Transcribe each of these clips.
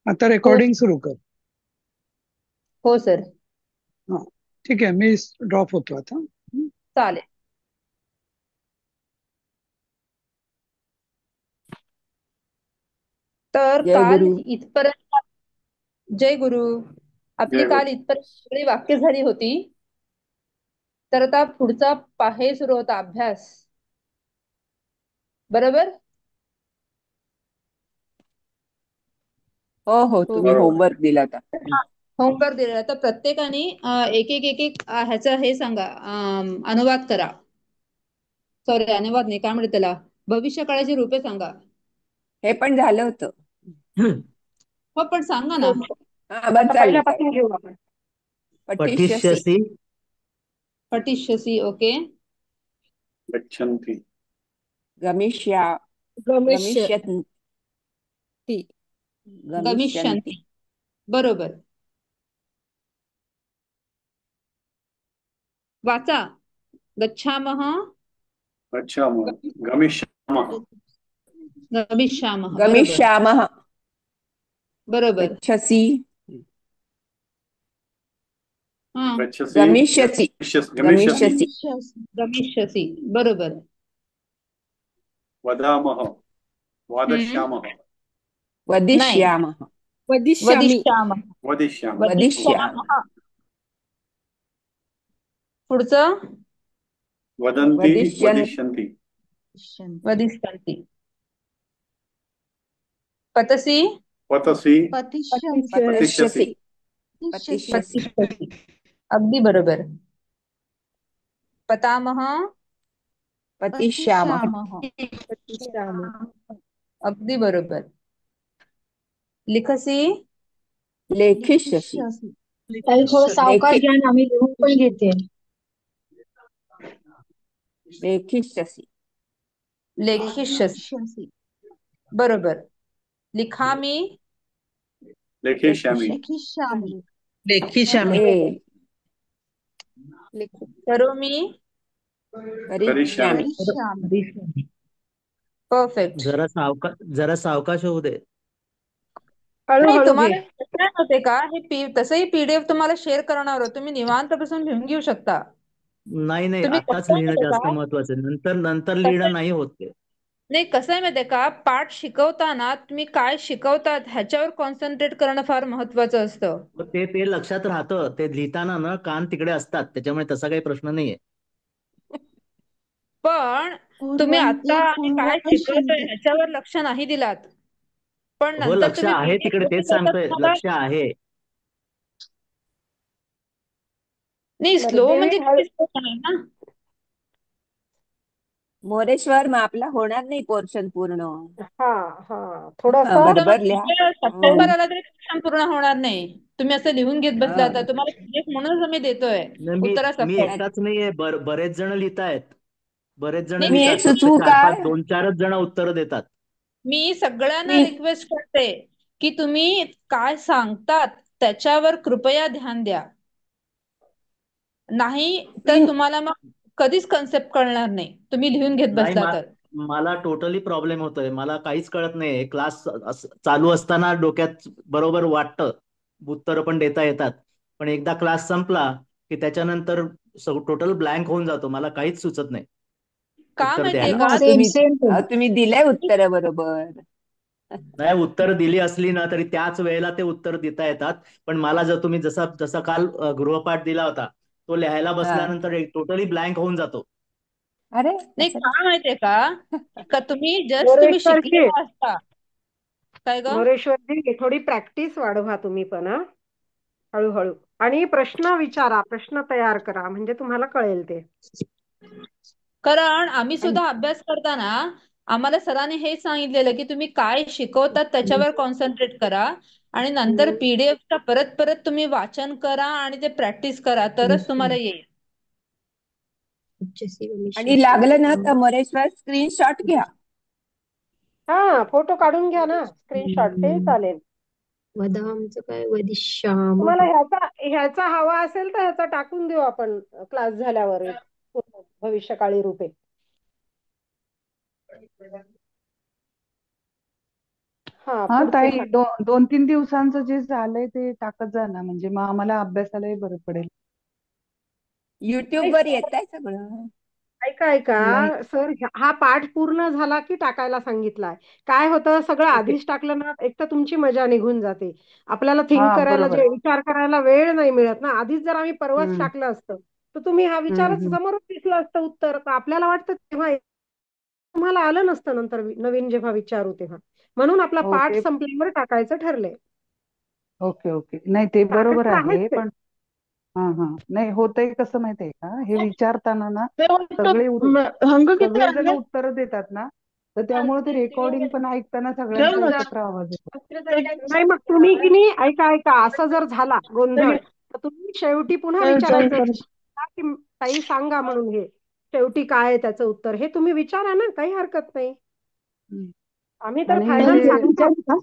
आता हो रेकॉर्डिंग सुरू कर. हो सर. हा, ठीक आहे, मी ड्रॉप होतो आता. चालेल. तर जय काल गुरु. इथपर्यंत. जय गुरु. आपली जय काल गुरु. इथपर्यंत सगळी वाक्य झाली होती. तर आता पुढचा हे सुरू होता अभ्यास. बरोबर. हो हो, हो तुम्ही हो. बरोबर. होमवर्क दिला होता. होमवर्क दिलेला तर प्रत्येकाने एक ह्याचा हे सांगा, अनुवाद करा. सॉरी, अनुवाद नाही, काय म्हणते त्याला, भविष्य काळाची रूपे सांगा. हे पण झालं होतं. हो पण सांगा हो ना. हो. हा बस आता चालेल पहिल्यापासून चालेल. घेऊ आपण. पठिष्यसि. पठिष्यसि. पठिष्यसि. ओके. गच्छन्ति. गमिष्या. गमिष्य गमिष्यन्ति. ती. गमिष्यन्ति. गमिष्यन्ति. बरोबर. वाचा. गच्छामः. गच्छामः. गमिष्यामः. गमिष्यामः. बरोबर. गमिष्यामः. बरोबर. गच्छसि. हा. गच्छसि. गमिष्यसि. गमिष्यसि. गमिष्यसि. गमिष्यसि. बरोबर. वदामः. हम्म. वादश्यामः. नाही. वदिष्यामः. वदिष्यामि. वदिष्यामः. वदिष्यामः. वदिष्यामि. वदिष्यामः. पुढचं. वदन्ति. वदिष्यन्. वदिष्यन्ति. वदिष्यन्ति. पतसि. पतसि. पतिष्यन्ति. पतिष्यसि. पतिष्यसि. पतिष्यसि. पतिष्यसि. अगदी बरोबर. पतामः. पतिष्यामः. पतिष्यामः. अगदी बरोबर. लिखसि. लेखिष्यसि. ताई थोडं सावकाश लेखि घ्या ना, मी लिहून पण घेते. लेखिष्यसि. लेखिष्यसि. बरोबर. लिखामि. लेखिष्यामि. लेखिष्यामि. लेखिष्यामि. ले. करोमि. करिष्यामि. करिष्यामि. करिष्यामि. परफेक्ट. जरा सावकाश होऊ दे. नाही, हळूहळू घे. तुम्हाला काय होते का, तसंही पीडीएफ तुम्हाला शेअर करणार आहोत, तुम्ही निवांत बसून लिहून घेऊ शकता. नाही नाही, तुम्ही आताच कसं आहे लिहिणं माहितीये जास्त का, महत्वाचं आहे. नंतर नंतर लिहिणं कसं नाही होत ते. नाही, कसं आहे माहितीये का, पाठ शिकवताना तुम्ही काय शिकवतात ह्याच्यावर कॉन्सन्ट्रेट करणं फार महत्वाचं असतं. ते ते लक्षात राहतं. ते लिहिताना ना कान तिकडे असतात, त्याच्यामुळे तसा काही प्रश्न नाहीये. पण तुम्ही आता पूर्वंती आम्ही काय शिकवतोय पूर्वपश्यन्ति. ह्याच्यावर लक्ष नाही दिलात. पण हो, नंतर लक्ष तुम्ही आहे तिकडे, पीडीएफ तेच बघता सांगतोय, तुम्हाला. लक्ष आहे. नाही, बरं, स्लो म्हणजे देवी हळू. किती स्लो नाही ना. मोरेश्वर, मग आपला होणार नाही पोर्शन पूर्ण. हा हा, हा, थोडासा. पुढं बरोबर लिहा. म्हणजे हो. सप्टेंबर आला तरी शिक्षण पूर्ण होणार नाही. तुम्ही असं लिहून घेत बसला हा. तर तुम्हाला PDF म्हणूनच आम्ही देतोय नाही, मी मी उत्तरासकट. एकटाच नाहीये, बरेच जण लिहितायत. बरेच जण नाही, मी लिहितात, एक फक्त सुचवू चार पाच काय? दोन चारच जण उत्तर देतात. मी सगळ्यांना मी रिक्वेस्ट करते की तुम्ही काय सांगतात त्याच्यावर कृपया ध्यान द्या. नाही तर मी तुम्हाला मग कधीच कन्सेप्ट कळणार नाही, तुम्ही लिहून घेत नाही, बसला तर. मला टोटली प्रॉब्लेम होतोय. मला काहीच कळत नाही. क्लास चालू असताना डोक्यात बरोबर वाटतं, उत्तर पण देता येतात. पण एकदा क्लास संपला की त्याच्यानंतर टोटल ब्लँक होऊन जातो. मला काहीच सुचत नाही का उत्तर माहितीये द्यायला. का सेम सेम. तुम्ही दिलंय उत्तर बरोबर. नाही, उत्तर दिली असली ना तरी त्याच वेळेला ते उत्तर देता येतात. पण मला जर तुम्ही जसा जसा काल गृहपाठ दिला होता, तो लिहायला हा. बसल्यानंतर टोटली ब्लँक होऊन जातो. अरे नाही, असं. का माहितीये का, का तुम्ही मोरेश्वरची. शिकलेला असता. काय ग. मोरेश्वरजी थोडी प्रॅक्टिस वाढवा तुम्ही पण, हा, हळूहळू. आणि प्रश्न विचारा, प्रश्न तयार करा, म्हणजे तुम्हाला कळेल ते. कारण आम्ही आणि सुद्धा अभ्यास करताना आम्हाला सरांनी हे सांगितलेलं की तुम्ही काय शिकवतात त्याच्यावर कॉन्सन्ट्रेट करा आणि नंतर पीडीएफचा परत परत तुम्ही वाचन करा आणि ते प्रॅक्टिस करा, तरच तुम्हाला येईल. आणि लागलं ना तर मोरेश्वर स्क्रीनशॉट घ्या. हा, फोटो काढून घ्या ना, स्क्रीनशॉट, ते चालेल. वदामचं काय, वदिष्याम. तुम्हाला ह्याचा हवा असेल तर ह्याचा टाकून देऊ आपण क्लास झाल्यावर, एक भविष्यकाळी रूपे. हा हा पुढचे ताई, सांग. 2-3 दिवसांचं जे झालंय ते टाकत जा ना, म्हणजे मग आम्हाला अभ्यासालाही बरं पडेल. युट्यूब नाही वर सर, येत आहे सगळं. ऐका ऐका नाही. सर, हा पाठ पूर्ण झाला की टाकायला सांगितलाय. काय होतं, सगळं ओके. आधीच टाकलं ना, एक तर तुमची मजा निघून जाते. आपल्याला हा, थिंक करायला, बरोबर. जे विचार करायला वेळ नाही मिळत ना. आधीच जर आम्ही परवाच हम्म. टाकलं असतं तर तुम्ही हा विचारच हम्म. समोरच दिसलं असतं उत्तर. तर आपल्याला वाटतं तेव्हा तुम्हाला आलं नसतं नंतर नवीन जेव्हा विचारू तेव्हा. म्हणून आपला हो, पाठ ते संपल्यावर टाकायचं ठरलंय. Okay okay. नाही, ते बरोबर टाकायचं आहेच आहे, ते. पण हा हा, नाही होतंय कसं माहितीये का, हे विचारताना ना सगळेजण उत्तर देतात ना, तर त्यामुळे ते रेकॉर्डिंग पण ऐकताना सगळ्यांचा एकत्र आवाज येतो. नाही मग तुम्ही की नाही, ऐका ऐका, असं जर झाला गोंधळ तर तुम्ही शेवटी पुन्हा विचारायचं की ताई सांगा म्हणून. हे शेवटी काय आहे त्याचं उत्तर, हे तुम्ही विचारा ना, काही हरकत नाही. हम्म. आम्ही तर आणि फायनल हे सांगतो.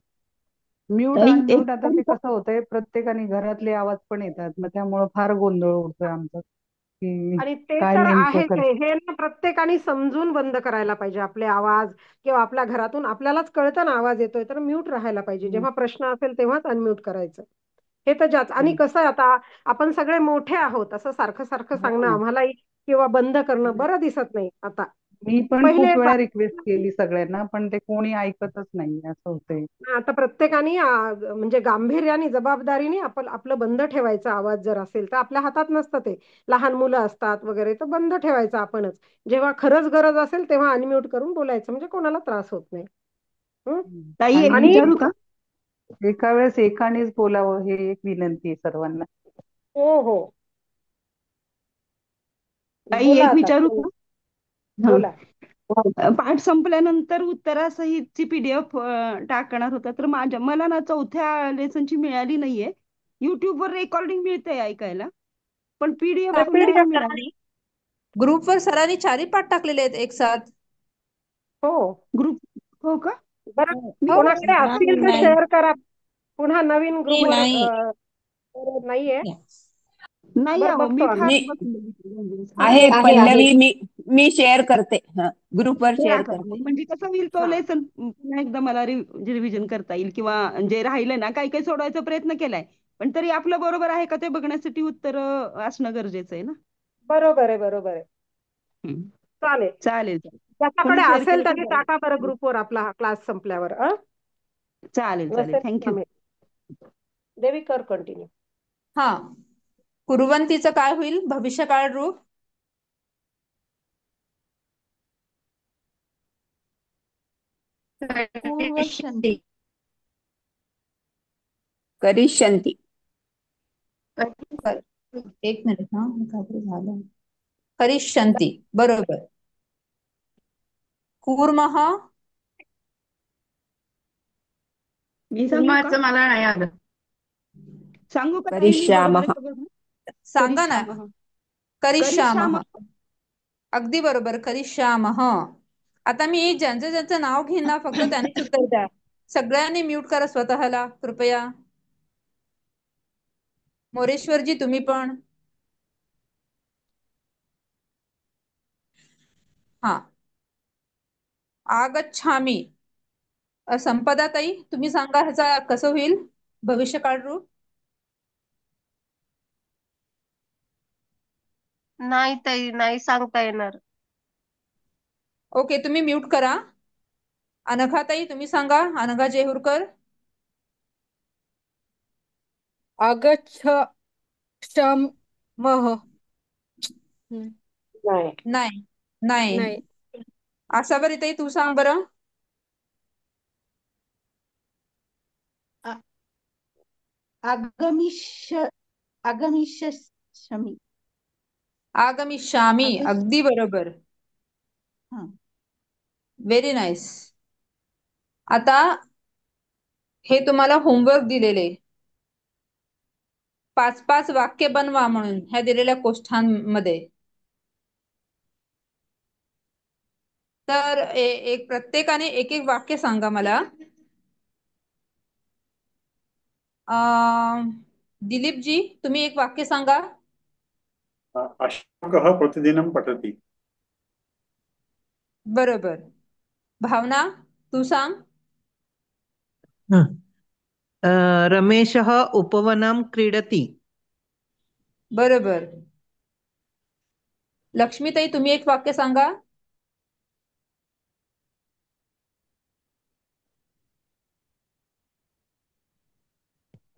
म्यूट अनम्यूट आता ते कसं होतंय, प्रत्येकाने घरातले आवाज पण येतात, मग त्यामुळे फार गोंधळ उडतोय आमचा, की आणि ते काय तर नेमकं आहेच आहे. हे ना प्रत्येकाने समजून बंद करायला पाहिजे आपले आवाज. किंवा आपल्या घरातून आपल्यालाच कळतं ना आवाज येतोय तर म्यूट राहायला पाहिजे. जेव्हा प्रश्न असेल तेव्हाच अनम्यूट करायचं. हे तर ज्याच. आणि कसं आहे, आता आपण सगळे मोठे आहोत, असं सारखं सारखं हो सांगणं ना. आम्हालाही किंवा बंद करणं बरं दिसत नाही आता. मी पण पहिले खूप वेळा रिक्वेस्ट केली सगळ्यांना, पण ते कोणी ऐकतच नाही, असं होतंय. आता प्रत्येकाने म्हणजे गांभीर्याने, जबाबदारीने आपलं बंद ठेवायचा. आवाज जर असेल तर आपल्या हातात नसतं ते. लहान मुलं असतात वगैरे तर बंद ठेवायचं आपणच. जेव्हा खरंच गरज असेल तेव्हा अनम्यूट करून बोलायचं, म्हणजे कोणाला त्रास होत नाही. हं? ताई, एक आणि विचारू का? एका वेळेस एकानेच बोलावं, हे एक विनंती आहे सर्वांना. हो हो, ताई, बोला एक आता. विचारू का? बोला. पाठ संपल्यानंतर उत्तरासहितची पीडीएफ टाकणार होता, तर मला ना चौथ्या लेसनची मिळाली नाहीये. युट्यूबवर रेकॉर्डिंग मिळते ऐकायला, पण पीडीएफ नाही मिळाली. ग्रुपवर सरांनी 4ही पाठ टाकलेले आहेत एक साथ. हो ग्रुप. हो का? बरं, मी हो. कोणाकडे असतील तर नाही शेअर करा. पुन्हा नवीन ग्रुपवर नाही नाहीये. नाही बरं आहो, बघतो मी फार आम्ही. मी बघितलं. आहे आहे पल्लवी, मी शेअर करते. ग्रुपवर शेअर हा, करते. म्हणजे कसं होईल, तो हा लेसन पुन्हा एकदा मला रिव्हिजन करता येईल, किंवा जे राहिलं ना, काही काही सोडवायचा प्रयत्न केलाय, पण तरी आपलं बरोबर आहे का ते बघण्यासाठी उत्तर असणं गरजेचं आहे ना. बरोबर आहे, बरोबर आहे. हम्म. चालेल. चालेल चालेल. पुन्हा ज्याच्याकडे शेअर असेल केलं तर त्याने बरं. टाका बरं ग्रुपवर आपला हा क्लास संपल्यावर. चालेल चालेल, नसेल थँक्यू. थांबेल. देवी कर कंटिन्यू. हा, कुर्वंतीचं काय होईल भविष्यकाळ रूप? पूर्वशंती. करिष्यन्ति. एक मिनिट, हा काहीतरी झालं. करिष्यन्ति, बरोबर. कूर्मः. मी सांगू का? मला नाही आलं. सांगू का ताई, मी बरोबर करिष्यामः. आहे का बघू? सांगा ना. करिष्यामः. करिष्यामः, करिष्यामः. अगदी बरोबर, करिष्यामः. आता मी ज्यांचं ज्यांचं नाव घेईन ना, फक्त त्यांनीच उत्तर द्या. सगळ्यांनी म्यूट करा स्वतःला कृपया. मोरेश्वरजी तुम्ही पण. हा, आगच्छामि. संपदा ताई तुम्ही सांगा, ह्याचा कसं होईल भविष्यकाळ रूप? नाही ताई, नाही सांगता येणार. ओके, तुम्ही म्यूट करा. अनघा ताई तुम्ही सांगा, अनघा जेहुरकर. आगच्छामः. नाही नाही नाही, नाही. आसावरी ताई तू सांग बरं. आगमिष्य आगमिष्यामि. आगमिष्यामि, अगदी बरोबर. Very nice. आता हे तुम्हाला होमवर्क दिलेले, 5-5 वाक्य बनवा म्हणून ह्या दिलेल्या कोष्ठांमध्ये. तर एक प्रत्येकाने एक एक वाक्य सांगा मला. दिलीपजी तुम्ही एक वाक्य सांगा. अशोकः प्रतिदिनं पठति. बरोबर. भावना तू सांग. हं. रमेशः उपवनं क्रीडति. बरोबर. लक्ष्मीताई, तुम्ही एक वाक्य सांगा.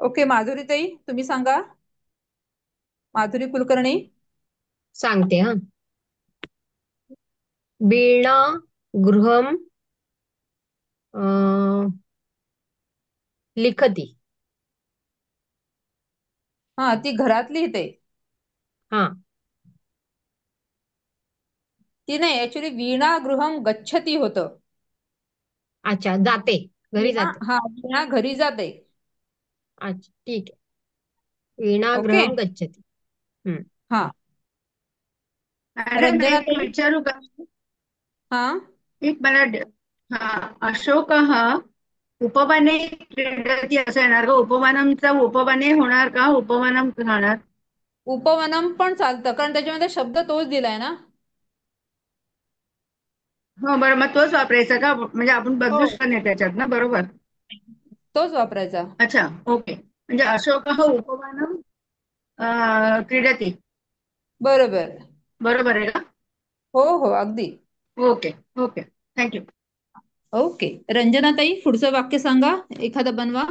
ओके, माधुरीताई तुम्ही सांगा. माधुरी कुलकर्णी. सांगते हा. वीणा गृहं लिखती. हा, ती घरात लिहिते. हा. ती नाही, ऍक्च्युली वीणा गृहम गच्छती होतं. अच्छा, जाते, घरी वीणा, जाते. हा, वीणा घरी जाते. अच्छा, ठीक आहे. वीणा ओके. गृहं गच्छति. हम्म. हा. मॅडम, एक रंजनाताई. विचारू का? हा. एक मला हा, अशोकः उपवने क्रीडती असं येणार का? उपवनमचा उपवने होणार का? उपवनम राहणार? उपवनम पण चालतं, कारण त्याच्यामध्ये शब्द तोच दिलाय ना. हो, बरं, मग तोच वापरायचा का? म्हणजे आपण बदलू हो, शकत नाही त्याच्यात ना, बरोबर? तोच वापरायचा. अच्छा, ओके. म्हणजे अशोकः उपवनम क्रीडती. बरोबर. बरोबर आहे का? हो हो, अगदी. Okay okay, thank you. ओके, रंजनाताई पुढचं वाक्य सांगा, एखादं बनवा.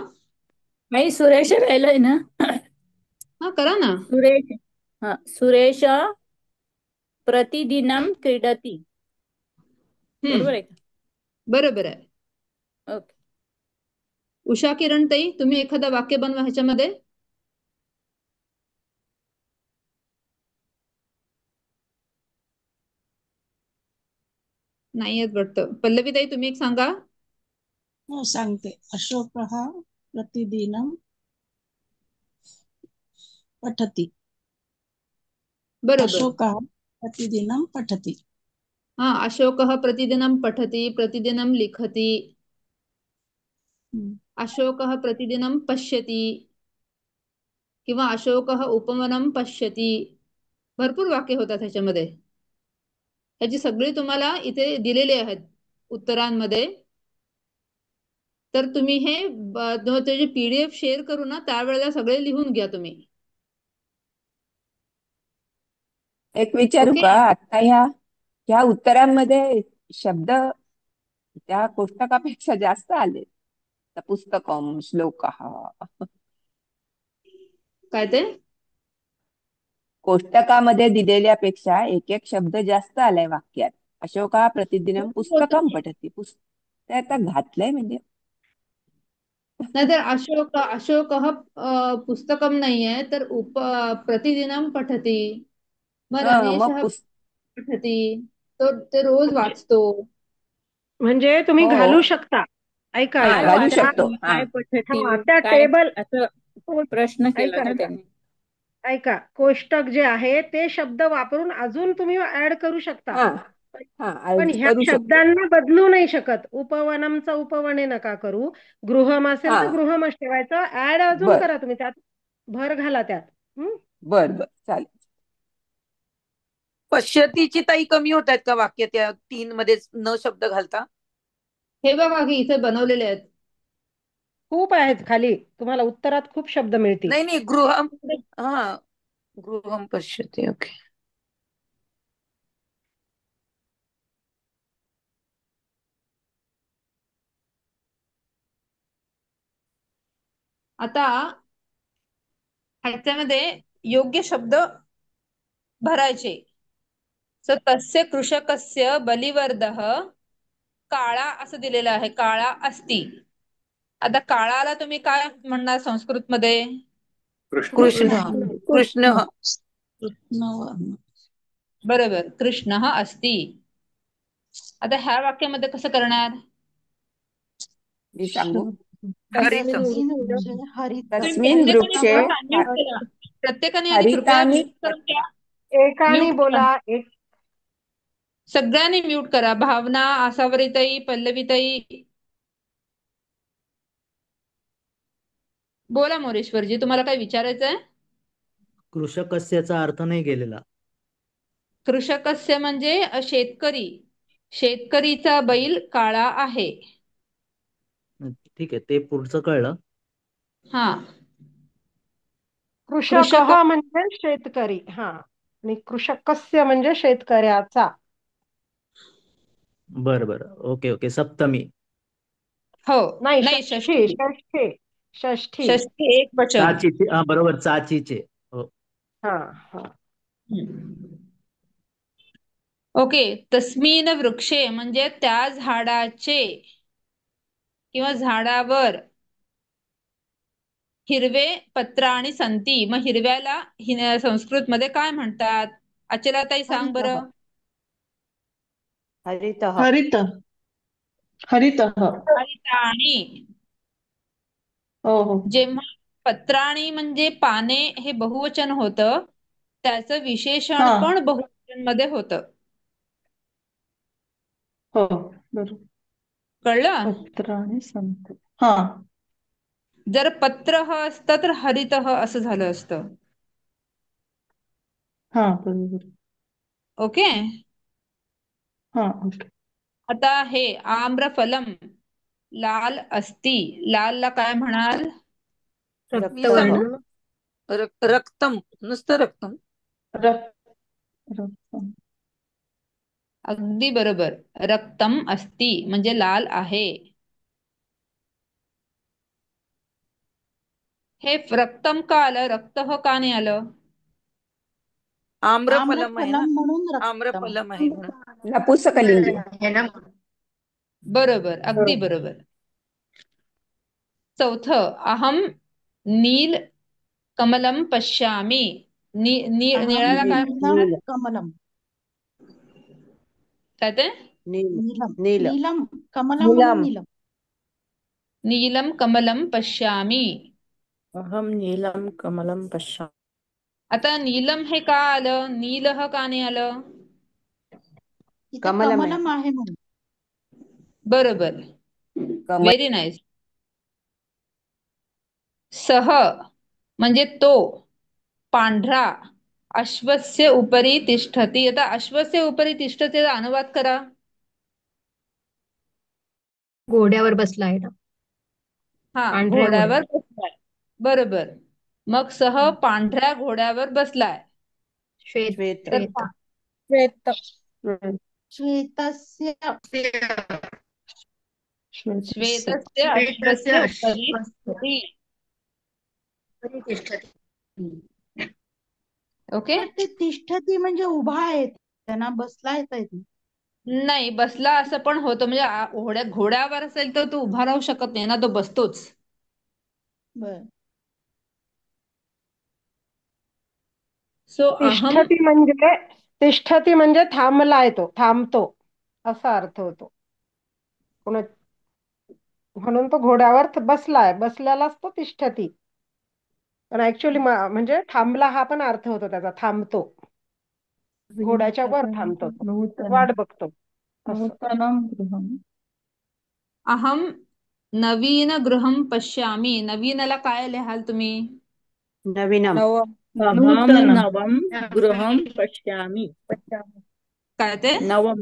नाही, सुरेश राहिलंय ना. हा, करा ना. सुरेश. हा, सुरेश प्रतिदिनं क्रीडति. बरोबर आहे का? बरोबर आहे. ओके. उषा किरणताई, तुम्ही एखादं वाक्य बनवा ह्याच्यामध्ये. नाही येत वाटतं. पल्लवीताई, तुम्ही एक सांगा. हो, सांगते. अशोकः प्रतिदिनं पठति. बरोबर. अशोकः प्रतिदिनं पठति. हा, अशोकः प्रतिदिनं पठति, प्रतिदिनं लिखति. अशोकः प्रतिदिनं पश्यति किंवा अशोकः उपवनं पश्यति. भरपूर वाक्य होतात ह्याच्यामध्ये. ह्याची सगळी तुम्हाला इथे दिलेली आहेत उत्तरांमध्ये. तर तुम्ही हे त्याची PDF शेअर करू ना, त्यावेळेला सगळे लिहून घ्या तुम्ही. एक विचारू ओके. का? आता ह्या उत्तरांमध्ये शब्द त्या कोष्टकापेक्षा जास्त आले. पुस्तकम, श्लोकः. काय ते? कोष्टकामध्ये दिलेल्यापेक्षा एक एक शब्द जास्त आलाय वाक्यात. अशोका प्रतिदिनं पुस्तकम पठती. ते आता घातलंय म्हणजे. नाहीतर अशोकः पुस्तकम नाहीये, तर प्रतिदिनं पठती. मग रमेशः पठती, तो ते रोज वाचतो. म्हणजे तुम्ही घालू शकता. ऐका घालू शकतो. काय पठती, त्या काय टेबल असं प्रश्न केला ना त्यांनी. ऐका, कोष्टक जे आहे ते शब्द वापरून अजून तुम्ही ऍड करू शकता. पण ह्या शब्दांना बदलू नाही शकत. उपवनमचा उपवने नका करू. गृहम असेल तर गृहमच ठेवायचं. ऍड अजून करा तुम्ही, त्यात भर घाला त्यात. बर बर, चालेल. पश्यतीची ताई कमी होत आहेत का वाक्य त्या 3 मध्ये न शब्द घालता? हे बघा की इथे बनवलेले आहेत. खूप आहेत खाली, तुम्हाला उत्तरात खूप शब्द मिळतील. नाही, गृहम. हा, गृहम पश्यती. ओके. आता ह्याच्यामध्ये योग्य शब्द भरायचे. तस्य कृषकस्य बलिवर्धः काळा असं दिलेलं आहे. काळा अस्ति. आता काळाला तुम्ही काय म्हणणार संस्कृत मध्ये? कृष्ण. बरोबर, कृष्णः अस्ति. आता ह्या वाक्यामध्ये कसं करणार? मी सांगू? तस्मिन् वृक्षे प्रत्येकाने आधी कृपया म्यूट करून घ्या. एकाने बोला. सगळ्यांनी म्यूट करा. भावना, आसावरीताई, पल्लवीताई. बोला मोरेश्वरजी, तुम्हाला काय विचारायचं आहे? कृषकस्यचा अर्थ नाही गेलेला. कृषकस्य म्हणजे शेतकरी. शेतकरीचा बैल काळा आहे. ठीक आहे, ते पुढचं कळलं. हा कृषकः म्हणजे शेतकरी. हा, आणि कृषकस्य म्हणजे शेतकऱ्याचा. बरं बरं, ओके ओके. सप्तमी. हो नाही, नाही, षष्ठी षष्ठी. षष्ठी षष्ठी. षष्ठी एक वचन. चाचीचे, हा बरोबर, चाचीचे. हो. हा हा. ओके. तस्मिन वृक्षे म्हणजे त्या झाडाचे किंवा झाडावर हिरवे पत्राणि संती. मग हिरव्याला संस्कृत मध्ये काय म्हणतात? अचलाताई सांग हरितः बरं. हरितः. हरितः हरितः. हरिताणी. हो हो. जेव्हा पत्राणी म्हणजे पाने हे बहुवचन होतं, त्याचं विशेषण हा पण बहुवचन मध्ये होतं. हो बरोबर. कळलं? पत्राणि संत. हा जर पत्र ह असतं तर हरितः असं झालं असतं. हा बरोबर. ओके. हा ओके. आता हे आम्रफलम लाल असती. लालला काय म्हणाल? नीलम. रक्तम, नुसतं रक्तम. रक्तम. अगदी बरोबर. रक्तम अस्ति म्हणजे लाल आहे. हे रक्तम का आलं? रक्त का नाही आलं? आम्रफलम आहे ना, आम्रफलम म्हणून रक्तम. आम्रफलम आहे म्हणून. नपुंसकलिंगी. बरोबर, अगदी बरोबर. चौथं, अहम नील कमलम पश्यामी. अहम निळाला काय नीलम कमलम. काय ते? नीलम नील. नीलम कमलम म्हणून नीलम. नीलम कमलम पश्यामी. अहम नीलम कमलम पश्यामि. आता नीलम हे का आलं? नीलह का नाही आलं? इथे कमलम आहे. कमलम आहे म्हणून. बरोबर, कमल. Very nice. सह म्हणजे तो पांढरा अश्वस्य उपरी तिष्ठती. आता अश्वस्य उपरी तिष्ठतीचा अनुवाद करा. घोड्यावर बसलाय ना. हा, पांढऱ्या घोड्यावर बसलाय. बरोबर. मग सह पांढऱ्या घोड्यावर बसलाय. श्वेत श्वेत. तर श्वेत. श्वेतस्य श्वेतस्य अश्वस्य उपरि तिष्ठति. ओके. पण ते तिष्ठती म्हणजे उभा आहे, त्यांना बसला येता येत नाही. नाही, बसला असं पण होतं. म्हणजे घोड्यावर असेल तर तो उभा राहू शकत नाही ना, तो बसतोच. बर. सो अहम. तिष्ठती म्हणजे थांबलाय, तो थांबतो असा अर्थ होतो. म्हणून तो घोड्यावर बसलाय, बसल्यालाच तो तिष्ठती. पण ऍक्च्युअली म्हणजे थांबला हा पण अर्थ होतो त्याचा, थांबतो. घोड्याच्या वर थांबतो, नूतन वाट बघतो असं. नूतनम गृहम. अहम नवीन गृहम पश्यामी. नवीनला काय लिहाल तुम्ही? नवीनम. अहम नवम गृहम पश्यामि. काय ते? नवम.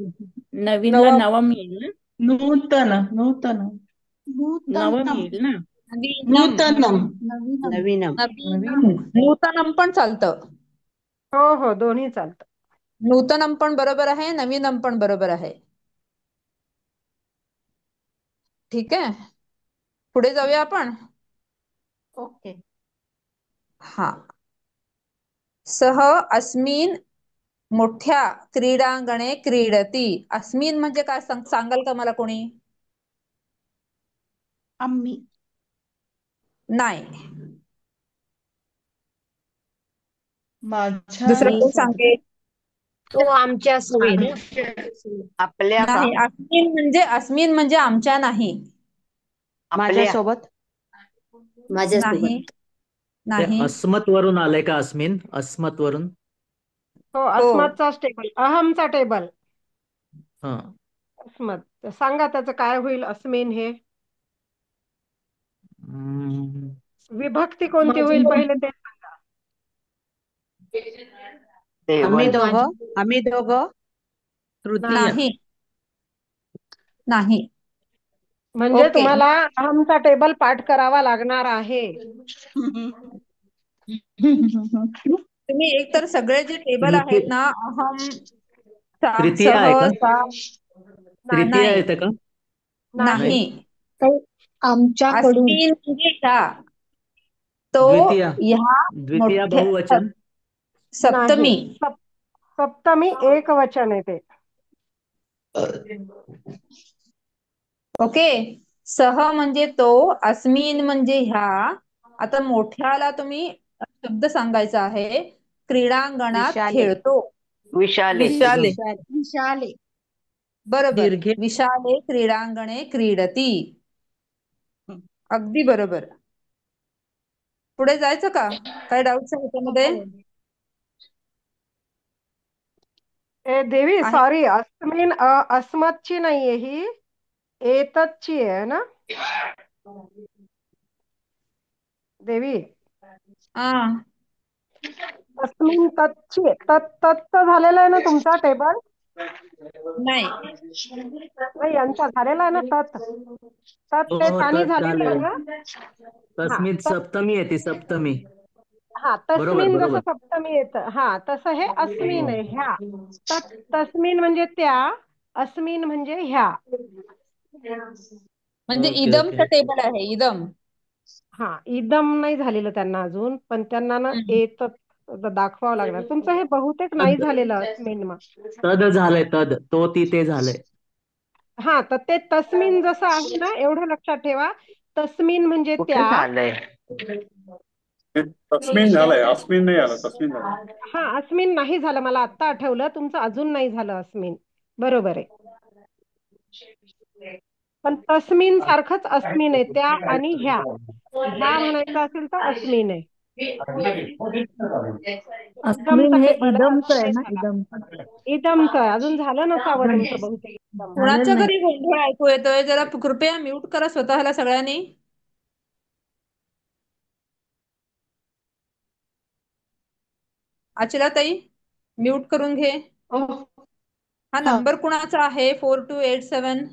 नवीनला नवम येईल ना. नूतन नूतन नवम येईल ना. नूतनम. नवीनम. नूतनम पण चालतं. हो हो, दोन्ही चालतं. नूतनम पण बरोबर आहे, नवीनम पण बरोबर आहे. ठीक आहे, पुढे जाऊया आपण. ओके. हा. सह अस्मिन मोठ्या क्रीडांगणे क्रीडती. अस्मिन म्हणजे काय सांगाल का मला कोणी? आम्ही. नाही. दुसरं कोण माझ्या सांगेल? तो आमच्या सोयी ना. आपल्या का? नाही, अस्मिन म्हणजे आमच्या नाही. माझ्यासोबत. नाही ते नाही. अस्मत वरून आलंय का? अस्मिन, अस्मत वरून. हो, अस्मतचाच टेबल, अहमचा टेबल. हा. अस्मत सांगा, त्याचं काय होईल अस्मिन हे? विभक्ती कोणती होईल पहिले ते सांगा. आम्ही दोघं तृतीय. नाही नाही. म्हणजे ओके. तुम्हाला अहमचा टेबल पाठ करावा लागणार आहे. तुम्ही एक तर सगळे जे टेबल आहेत ना, अहम, तृतीय सह, आहे का? सा, तृतीय नाही येतं का? नाही. आमच्याकडून अस्मिन म्हणजे ह्या, तो द्वितीय ह्या द्वितीय मोठ्या बहुवचन. सप्तमी. नाही, सप्तमी एक वचन आहे ते. ओके. सह म्हणजे तो, अस्मिन म्हणजे ह्या. आता मोठ्याला तुम्ही शब्द सांगायचा आहे. क्रीडांगणात विशाले खेळतो. विशाले विशाले. विशाले. बरोबर. दीर्घे विशाले क्रीडांगणे क्रीडती. अगदी बरोबर. पुढे जायचं का? काय डाऊट्स आहे त्याच्यामध्ये? देवी आहे. सॉरी, अस्मिन अस्मतची नाहीये ही, एततची आहे ना देवी. हा, अस्मिन ततची आहे. तत्त झालेला आहे ना तुमचा टेबल? नाही नाही, यांचा झालेला आहे ना तत. तत ते हो तानी तत् झालेलं आहे झालंय. ना. हा, तस्मित सप्तमी येते सप्तमी. हा, बरोबर तस्मिन जसं बरोबर. सप्तमी येतं, हा तसं हे अस्मिन आहे ह्या. तस्मिन म्हणजे त्या, अस्मिन म्हणजे ह्या. म्हणजे ओके इदमचं ओके. टेबल आहे, इदम. हा, इदम नाही झालेलं त्यांना अजून, पण त्यांना ना येत दाखवावं लागणार. तुमचं हे बहुतेक नाही तद झालेलं अस्मिन मग. तद झालंय तद. तो ती ते झालंय. हा, तर ते तस्मिन जसं आहे ना, एवढं लक्षात ठेवा. तस्मिन म्हणजे कुठे त्या. झालंय? तस्मिन झालंय, अस्मिन नाही आलं, तस्मिन झालं. हा, अस्मिन नाही झालं, मला आत्ता आठवलं. तुमचं अजून नाही झालं अस्मिन. बरोबर आहे. पण तस्मिन सारखंच अस्मिन आहे, त्या आणि ह्या. ह्या म्हणायचं असेल तर अस्मिन आहे. अस्मिन इदमचा हे टेबल आहे, इदमचं अजून आहे नाही ना, झाला. इदमचं. इदमचं आहे, अजून झालं नसावं तुमचं बहुतेक इदम. कुणाच्या झालेलं नाही. घरी गोंधळ ऐकू येतोय? जरा कृपया म्यूट करा स्वतःला सगळ्यांनी. ताई म्यूट करून घे. हा नंबर कुणाचा आहे? 4287.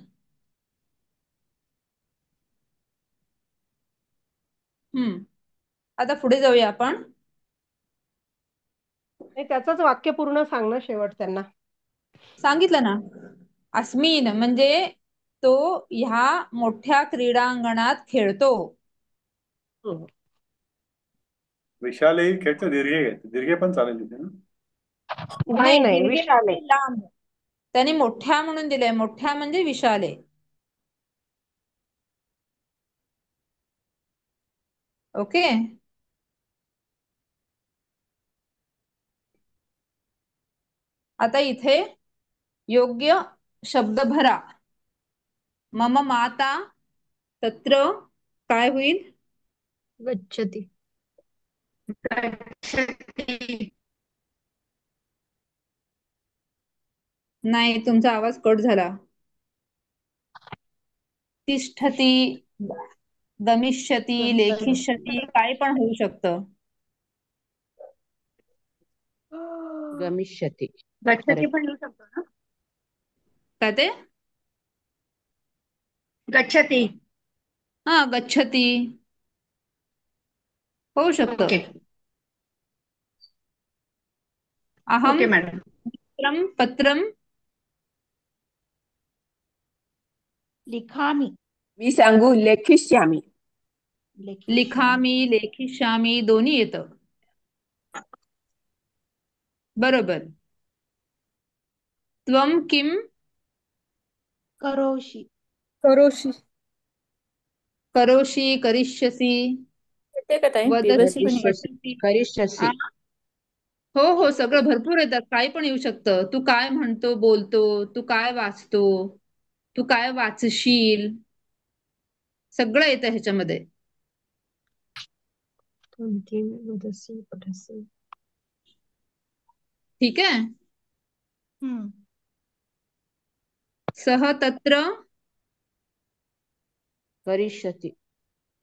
आता पुढे जाऊया आपण. नाही, त्याचंच वाक्य पूर्ण सांगणं शेवट त्यांना. सांगितलं ना, अस्मिन म्हणजे तो ह्या मोठ्या क्रीडांगणात खेळतो. विशाले खेळतो, दीर्घे घेतो. दीर्घे पण चालेल तिथे ना. नाही नाही, दीर्घे विशाले. म्हणजे लांब. त्याने मोठ्या म्हणून दिलंय. मोठ्या म्हणजे विशाले. ओके. आता इथे योग्य शब्द भरा. मम माता तत्र काय होईल? गच्छति. नाही, तुमचा आवाज कट झाला. तिष्ठती, गमिष्यती, लेखिष्यती, काय पण होऊ शकतं. गमिष्यति. गच्छती पण येऊ शकतो ना. काय ते? गच्छती. हा, गच्छती होऊ शकतं. ओके अहम ओके मॅडम. मित्रम पत्रम लिखामी. मी सांगू लेखिष्यामी. लिखामी, लेखिष्यामी दोन्ही येतं. बरोबर. त्वम किम करोषि. करोशी. करोषि, करिष्यसि, येते का ताई? वदसी, विवसी पण येते. पठसी. करिष्यसि. हो हो, सगळं भरपूर येतात. काय पण येऊ शकतं. तू काय म्हणतो, बोलतो, तू काय वाचतो, तू काय वाचशील, सगळं येतं ह्याच्यामध्ये. वदसी, पठसी. ठीक आहे. सह तत्र करिष्यति.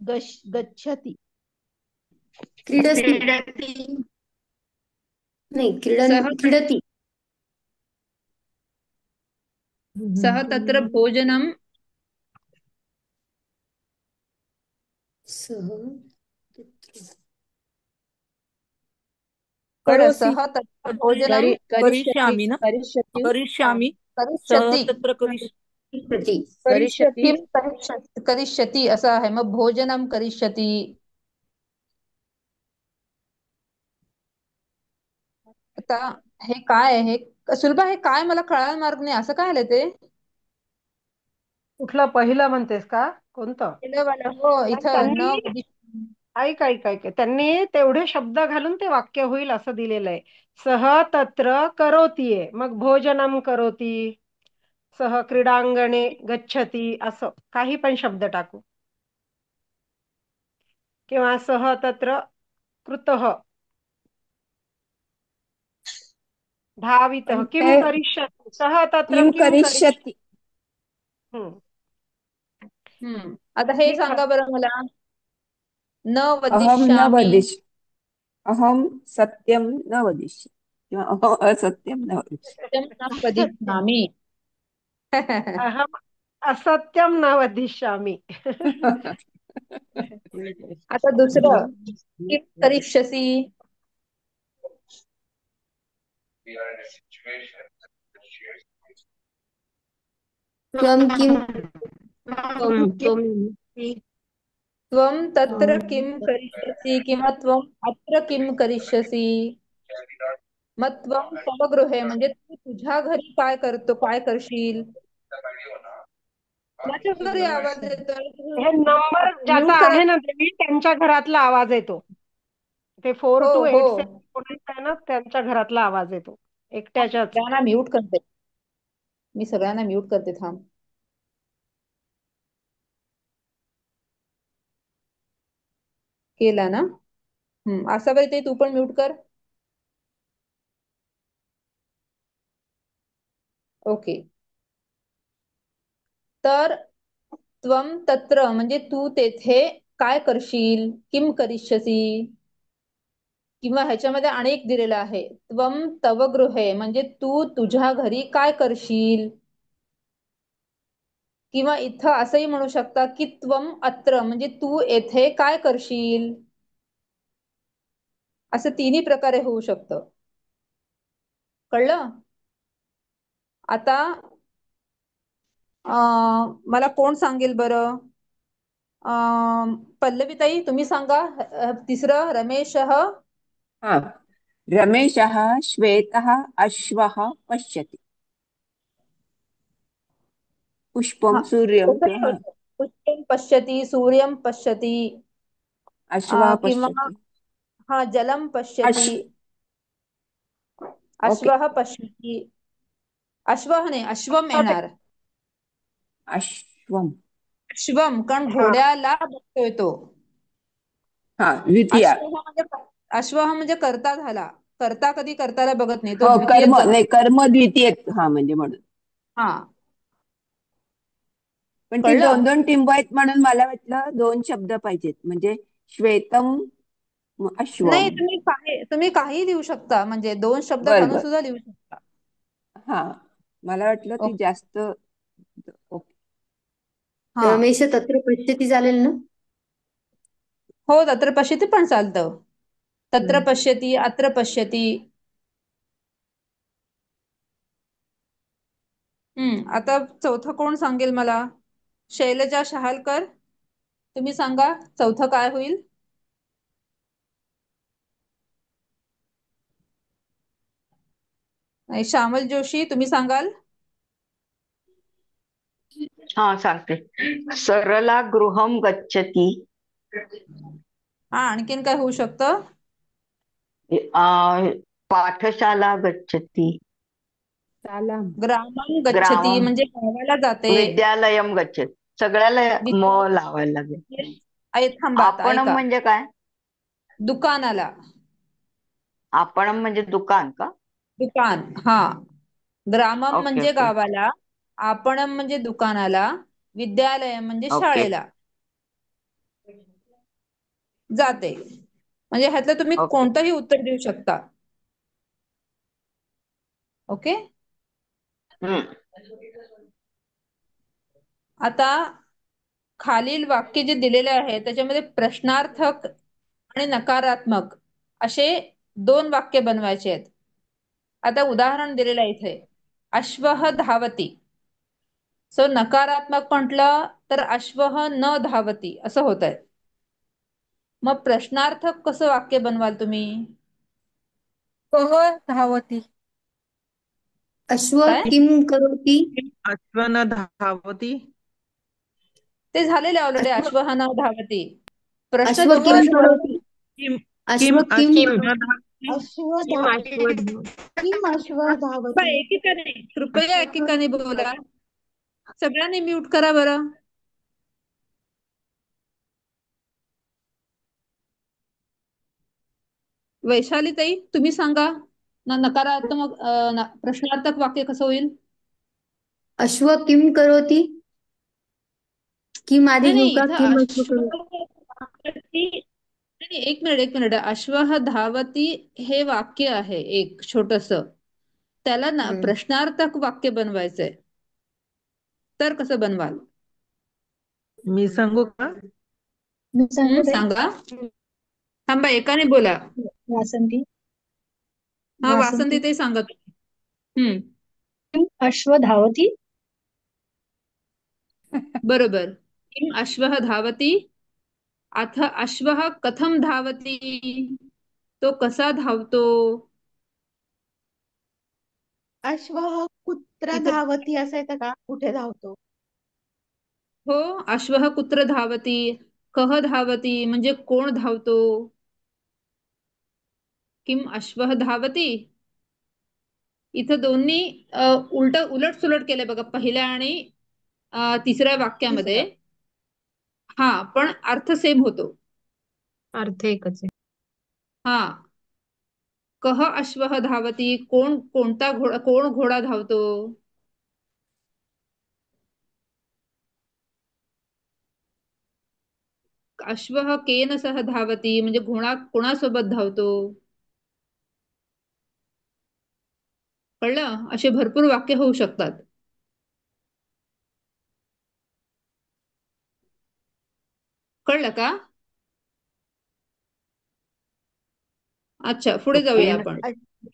गच्छति. क्रीडति. नाही, सह क्रीडति. सह तत्र भोजनम सह कळलं? करोति सह तत्र भोजनम करिष्यामि न करिष्यति करिष्यामि सह करिष्यति तत्र प्रति करिष्यति करिष्यति असं आहे. मग भोजनम करिष्यति. आता हे काय आहे? सुलभा हे काय मला कळायला मार्ग नाही. असं काय आलं ते? कुठलं पहिलं म्हणतेस का? कोणतं? पहिलं वालं. हो, नाही, इथं न त्यांनी ऐक त्यांनी तेवढे शब्द घालून ते वाक्य होईल असं दिलेलं आहे. सह तत्र करोतीये, मग भोजनम करोती, सह क्रीडांगणे गच्छती, असं काही पण शब्द टाकू, किंवा सह तत्र कृतः धावितः पण किम ते करिष्यति, सह तत्र किम किम करिष्यति. करिष्यति आता हे हे सांगा बरं मला. न अहम न वदिष्यामि. वदिष्य अहम सत्यम न वदिष्य किंवा अहम असत्यम न वदिष्य. सत्यं न वदिष्यामि. अहम असत्यम न वदिष्यामि. आता दुसरं किम करिष्यसि. त्वं किं त्वं तत्र किम करिष्यसि किंवा त्वं अत्र किम करिष्यसि. मग त्वं तव गृहे म्हणजे तू तुझ्या घरी काय करतो, काय करशील. माझ्या घरी आवाज येतोय. हे नंबर ज्याचा म्यूट करा. आहे ना देवी, त्यांच्या घरातला आवाज येतो. ते हो हो 4287 आहे ना, त्यांच्या घरातला आवाज येतो एकट्याच्याच. सगळ्यांना म्यूट करते. मी सगळ्यांना म्यूट करते. थांब. केला ना. आसाबाई ते तू पण म्यूट कर. ओके. तर त्वं तत्र म्हणजे तू तेथे काय करशील. किम करिष्यसि. किंवा ह्याच्यामध्ये अनेक दिलेलं आहे. त्वं तव गृहे म्हणजे तू तुझ्या घरी काय करशील. किंवा इथं असंही म्हणू शकता की त्वं अत्र म्हणजे तू येथे काय करशील. असं तिन्ही प्रकारे होऊ शकतं. कळलं? आता मला कोण सांगेल बरं. पल्लवीताई तुम्ही सांगा. तिसरं रमेशः. हा, रमेशः श्वेतः अश्वः पश्यति. पुष्पं सूर्यं तसंही किंवा होतं. पुष्पं पश्यति, सूर्यं पश्यति, अश्वः किंवा पश्यति. जलं पश्यति, ओके, अश्वः पश्यति. अश्वः नाही, अश्वम येणार. अश्वम. अश्वम कारण घोड्याला बघतोय तो. हा, द्वितीया. अश्वः म्हणजे कर्ता झाला. कर्ता कधी कर्ताला बघत नाही, तो हो, द्वितीय कर्म जमा. नाही, कर्म द्वितीय. हा, म्हणजे म्हणून. हा, पण ती कळलं? 2-2 टिंब आहेत म्हणून मला वाटलं 2 शब्द पाहिजेत. म्हणजे श्वेतम नाही, अश्वम. तुम्ही काही लिहू शकता. म्हणजे 2 शब्द बर घालून बर. सुद्धा लिहू शकता. हा, मला वाटलं ती जास्त. ओके. हा, रमेश तत्र पश्यति चालेल ना. हो, तत्र पश्यति पण चालतं. तत्र पश्यति, अत्र पश्यति. आता चौथं कोण सांगेल मला. शैलजा शहालकर तुम्ही सांगा. चौथं काय होईल. नाही, श्यामल जोशी तुम्ही सांगाल. हा, सांगते. सरला गृहं गच्छति. हा, आणखीन काय होऊ शकतं. पाठशाला गच्छति. ग्रामं गच्छति ग्रामं म्हणजे गावाला जाते. विद्यालयम गच्छति. सगळ्याला म लावायला लागेल. थांबा आता आपणम ऐका. म्हणजे काय. दुकानाला. आपणम म्हणजे दुकान का. दुकान. हा, ग्रामम ओके म्हणजे ओके गावाला, आपणम म्हणजे दुकानाला, विद्यालय म्हणजे ओके शाळेला जाते. म्हणजे ह्यातलं तुम्ही ओके. कोणतंही उत्तर देऊ शकता. ओके. आता खालील वाक्य जे दिलेले आहे त्याच्यामध्ये प्रश्नार्थक आणि नकारात्मक असे 2 वाक्य बनवायचे आहेत. आता उदाहरण दिलेलं आहे इथे, अश्वः धावती. सो नकारात्मक म्हटलं तर अश्वः न धावती असं होत आहे. मग प्रश्नार्थक कसं वाक्य बनवाल तुम्ही? कः धावती. अश्व काय? किम करोति अश्व न धावती. ते झालेले ऑलरेडी, अश्व अश्वः न धावती. प्रश्न अश्व जो किम आहे करोति किम अश्व किम किम अश्व करोति न धावती. अश्व किम धावती. अश्वत्थ किम अश्व बा, धावती. एकेकाने कृपया एकेकाने बोला. सगळ्यांनी म्यूट करा बरं. वैशाली ताई तुम्ही सांगा नकारात्मक प्रश्नार्थक वाक्य कसं होईल? अश्व किम करोति किम आधी नाही घेऊ का इथं किम अश्व अश्व करोति धावती. नाही, एक मिनिट. अश्वः धावती हे वाक्य आहे एक छोटस, त्याला ना प्रश्नार्थक वाक्य बनवायचंय. तर कसं बनवाल? मी सांगू का? मी सांगू ताई? सांगा. थांबा, एकाने बोला. वासंती. हा, वासंती. वासंती ताई सांगा तुम्ही. किम अश्व धावती. बरोबर. किम अश्वः धावती. अथ अश्वः कथम धावती. तो कसा धावतो. अश्व कुत्र इथं धावती असं येतं का? कुठे धावतो? हो, अश्वः कुत्र धावती. कः धावती म्हणजे कोण धावतो. किम अश्वः धावती. इथं दोन्ही उलट सुलट केलंय बघा, पहिल्या आणि तिसऱ्या वाक्यामध्ये. हा, पण अर्थ सेम होतो. अर्थ एकच आहे. हा, कः अश्वः धावती, कोण घोडा धावतो. अश्वः केन सह धावती म्हणजे घोडा कोणासोबत धावतो. कळलं? असे भरपूर वाक्य होऊ शकतात. कळलं का? अच्छा, पुढे जाऊया आपण.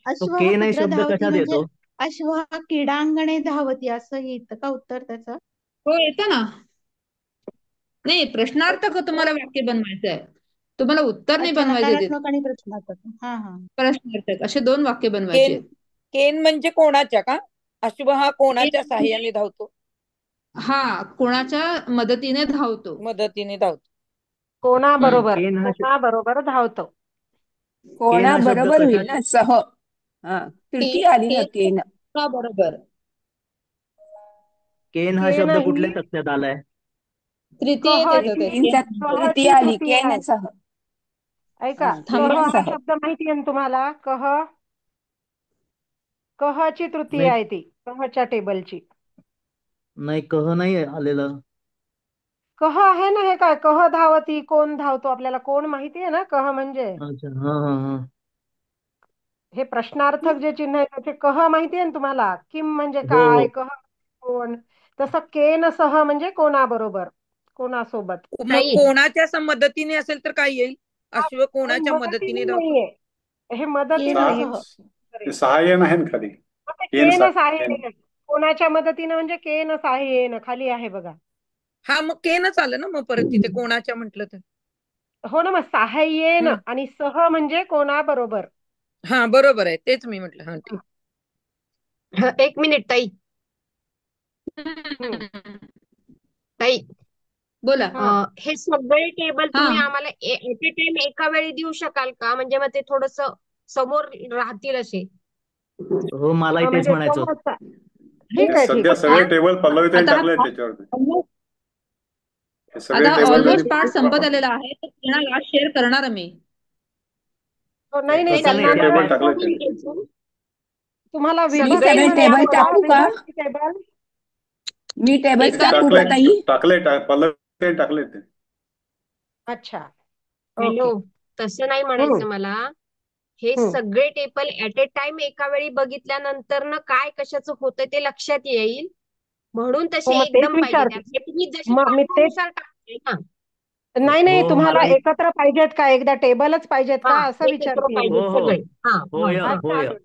अश्व केन हे कुत्र शब्द धावती कशात म्हणजे येतो? अश्व क्रीडांगणे धावती असं येतं का उत्तर त्याचं? हो, येतं ना. नाही, प्रश्नार्थक तुम्हाला वाक्य बनवायचं आहे. तुम्हाला उत्तर नाही अच्छा, बनवायचे ते. नकारात्मक आणि प्रश्नार्थक. हा हा. प्रश्नार्थक असे 2 वाक्य बनवायचे केन आहेत. केन म्हणजे कोणाच्या का? अश्व हा कोणाच्या केन म्हणजे साहाय्याने धावतो? हा, कोणाच्या मदतीने धावतो. मदतीने धावतो. कोणाबरोबर केन हा कोणाबरोबर धावतो. केन हा शब्द बरोबर होईल कशात? ना, सह. हा, तृतीय आली ना केन. बरोबर. केन हा केन शब्द ही कुठल्या तक्त्यात आलाय? तृतीयेत येतं ते. केनचा तृतीय आली केन आहे. सह. ऐका, थांबा. कह हा सह. शब्द माहिती आहे ना तुम्हाला? कहची तृतीय नाही आहे ती, कहच्या टेबलची. नाही, कह नाही आलेलं. कह आहे ना, हे काय कह धावती, कोण धावतो, आपल्याला कोण माहिती आहे ना कह म्हणजे. अच्छा, हा हा हा. हे प्रश्नार्थक जे चिन्ह आहे त्याचे कह माहिती आहे ना तुम्हाला? किम म्हणजे हो काय, हो. कह कोण. तसं केन सह म्हणजे कोणाबरोबर, कोणासोबत. मग कोणाच्या मदतीने असेल तर काय येईल? अश्व हे कोणाच्या मदतीने मदतीने धावतो? नाहीये, हे मदतीनं सह. ते सहाय्यन आहे ना खाली. केन केन सहाय्यन. सहाय्येनं, कोणाच्या मदतीनं म्हणजे केन सहाय्येनं खाली आहे बघा. हा, मग केनच आलं ना मग परत तिथे कोणाच्या म्हटलं तर. हो ना, मग सहाय्येनं आणि सह म्हणजे कोणाबरोबर. हा, बरोबर आहे, तेच मी म्हटलं. हा, ठीक. एक मिनिट ताई. ताई बोला. हे सगळे टेबल हा. तुम्ही आम्हाला ऍट ए टाइम एका वेळी देऊ शकाल का? म्हणजे मग ते थोडस समोर राहतील असे. हो, मलाही तेच म्हणजे म्हणायचं होतं. समजता. ठीक आहे, ठीक सध्या आहे. सगळे टेबल पल्लवी ताई आता टाकले त्याच्यावरती. हे सगळे आता टेबल ऑलमोस्ट त्यांनी पार्ट संपत आलेला आहे, तर त्यांना लास्ट शेअर करणार मी. नाही नाही, तसं नाही, त्यांना टेबल नाही. टाकले त्यांनी. तुम्हाला मी विभाग सगळे टेबल टाकू का? टेबल मी टेबल एका- टाकू का ताई? टाकले पल्लवी ताई टाकले ते. अच्छा, हॅलो, तसं नाही म्हणायचं मला. हे सगळे टेबल ऍट ए टाइम एका वेळी बघितल्यानंतर ना काय कशाचं होतंय ते लक्षात येईल, म्हणून तसे मग तेच एकदम पाहिजे. विचारते. त्यात तुम्ही जसे मग मी तेच पाठानुसार टाकतील ना. नाही नाही, हो तुम्हाला मला एकत्र पाहिजेत का, एकदा टेबलच पाहिजेत का, हा असं एकत्र विचारतीये मी. हो पाहिजे हो सगळे. हा होय हा होय. चालेल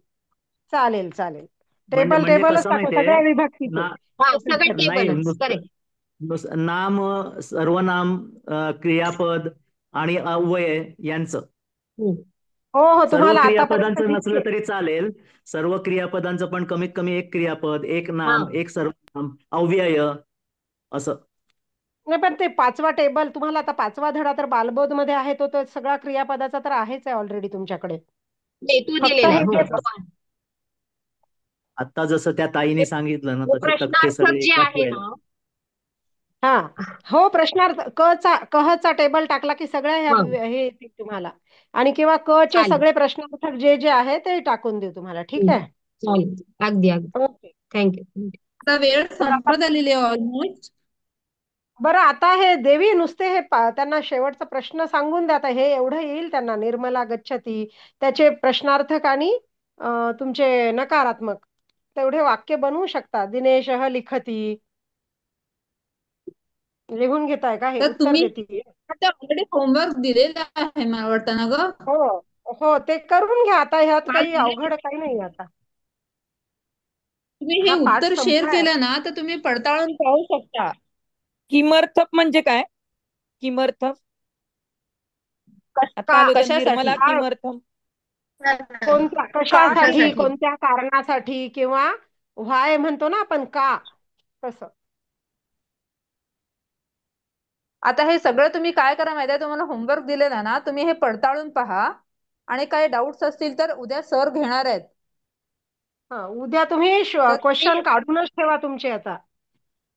चालेल चालेल. म्हणजे टेबल म्हणजे टेबलच कसं टाकू, माहितीये सगळ्या विभक्तीचे. ना, हा सगळे नाही टेबलच करेक्ट. नाम, सर्वनाम, क्रियापद आणि अव्यय यांचं. हो हो, सर्व तुम्हाला आतापर्यंत क्रियापदांचं नसलं जितके तरी चालेल, सर्व क्रियापदांचं पण कमीत कमी एक क्रियापद, एक हा नाम, एक सर्वनाम, अव्यय असं. नाही, पण ते 5वा टेबल तुम्हाला आता 5वा धडा तर बालबोध मध्ये आहे, तो तर सगळा क्रियापदाचा तर आहेच आहे ऑलरेडी तुमच्याकडे. हेतू फक्त दिलेला हे आहे हो जे हो. आता जसं त्या ताईने सांगितलं ना, हे तसे तक्ते प्रश्नार्थक सगळे जे एकाच आहे वेळेला. ना. हा हो, प्रश्नार्थ कहचा टेबल टाकला की सगळ्या हा हे येतील तुम्हाला. आणि किंवा क चे चालेल सगळे प्रश्नार्थक जे जे आहे ते टाकून देऊ तुम्हाला. ठीक आहे. चालेल. अगदी अगदी. ओके. थँक्यू. आता वेळ तर आता संपत आलेली आहे ऑलमोस्ट. बरं, आता हे देवी नुसते हे त्यांना शेवटचा प्रश्न सांगून द्या. आता हे एवढं येईल त्यांना, निर्मला गच्छती, त्याचे प्रश्नार्थक आणि तुमचे नकारात्मक तेवढे वाक्य बनवू शकता. दिनेशः लिखती. लिहून घेताय का, हे तर उत्तर तुम्ही देते. ऑलरेडी होमवर्क दिलेला आहे मला वाटतं ना ग. हो हो, ते करून घ्या आता, ह्यात पाठ काही अवघड काही नाही आता. तुम्ही हे हा पाठ उत्तर शेअर संपलाय. केलं ना, तर तुम्ही पडताळून पाहू शकता. किमर्थक म्हणजे काय? किमर्थक आता आलं होतं, कशासाठी निर्मला किमर्थम. कोणत्या, कशासाठी, कशासाठी? कोणत्या कारणासाठी, किंवा व्हाय म्हणतो ना आपण, का, तसं. आता हे सगळं तुम्ही काय करा माहिती आहे, तुम्हाला होमवर्क दिलेला ना, तुम्ही हे पडताळून पहा आणि काही डाऊट्स असतील तर उद्या सर घेणार आहेत. हा, उद्या तुम्ही तर क्वेश्चन काढूनच ठेवा तुमचे, आता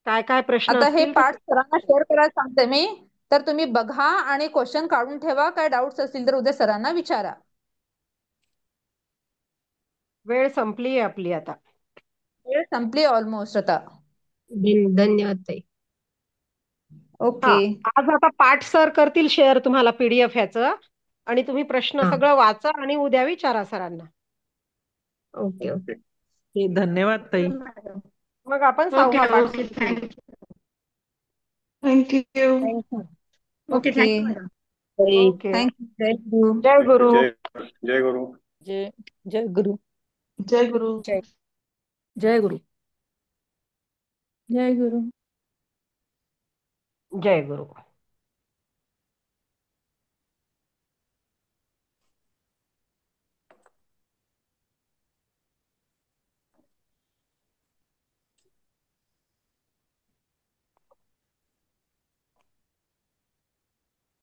काय काय प्रश्न आता हे असतील पाठ तर. सरांना शेअर करायला सांगते मी. तर तुम्ही बघा आणि क्वेश्चन काढून ठेवा. काय डाऊट्स असतील तर उद्या सरांना विचारा. वेळ संपली आहे आपली आता. वेळ संपली ऑलमोस्ट आता. धन्यवाद ताई. हा, ओके. आज आता पाठ सर करतील शेअर तुम्हाला PDF ह्याचं, आणि तुम्ही प्रश्न हा सगळं वाचा आणि उद्या विचारा सरांना. Okay okay. धन्यवाद ताई. मग आपण ओके 6वा पाठ ओके. सुरू करू. Thank you. Thank you. Okay okay. Thank you madam. Okay. Thank you. जय गुरु. जय गुरु. जय गुरु. जय जय गुरु. जय गुरु. जय जय गुरु. जय गुरु. जय गुरु.